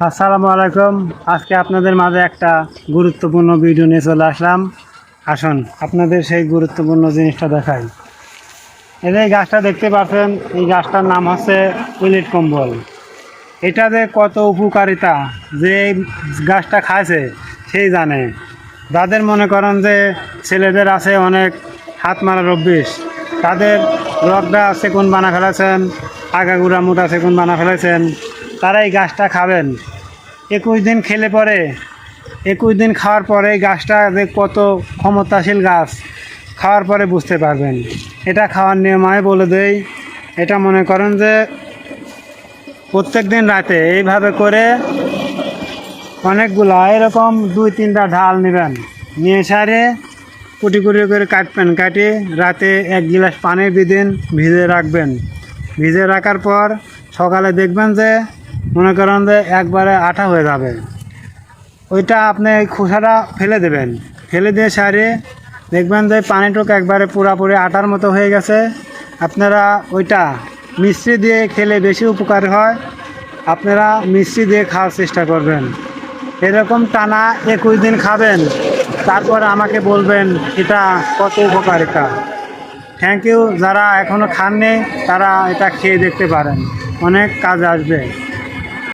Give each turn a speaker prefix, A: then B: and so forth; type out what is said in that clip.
A: আসসালামু আলাইকুম। আজকে আপনাদের মাঝে একটা গুরুত্বপূর্ণ ভিডিও নিয়ে চলে আসলাম। আসুন আপনাদের সেই গুরুত্বপূর্ণ জিনিসটা দেখাই। এই গাছটা দেখতে পাচ্ছেন, এই গাছটার নাম হচ্ছে উইলেট কম্বল। এটা যে কত উপকারিতা, যে এই গাছটা খাইছে সেই জানে। যাদের মনে করেন যে ছেলেদের আছে অনেক হাত মারার অভ্যেস, তাদের রগটা সেগুন বানা ফেলেছেন, আগাগোড়া মোটা সেগুন বানা ফেলেছেন, তারা এই গাছটা খাবেন। 21 দিন খেলে পরে, 21 দিন খাওয়ার পরে এই গাছটা যে কত ক্ষমতাশীল গাছ, খাওয়ার পরে বুঝতে পারবেন। এটা খাওয়ার নিয়ম আমি বলে দেই। এটা মনে করেন যে প্রত্যেক দিন রাতে এইভাবে করে অনেকগুলা এরকম 2-3টা ঢাল নেবেন, নিয়ে সারে কুটি কুটি করে কাটবেন। কাটে রাতে 1 গিলাস পানি দিন, ভিজে রাখবেন। ভিজে রাখার পর সকালে দেখবেন যে মনে করেন যে একবারে আঠা হয়ে যাবে। ওইটা আপনি খোসাটা ফেলে দেবেন, ফেলে দিয়ে সারে দেখবেন যে পানিটুক একবারে পুরাপুরি আটার মতো হয়ে গেছে। আপনারা ওইটা মিষ্টি দিয়ে খেলে বেশি উপকার হয়। আপনারা মিষ্টি দিয়ে খাওয়ার চেষ্টা করবেন। এরকম টানা 21 দিন খাবেন, তারপর আমাকে বলবেন এটা কত উপকারিতা। Thank you. যারা এখনও খাননি তারা এটা খেয়ে দেখতে পারেন, অনেক কাজে আসবে।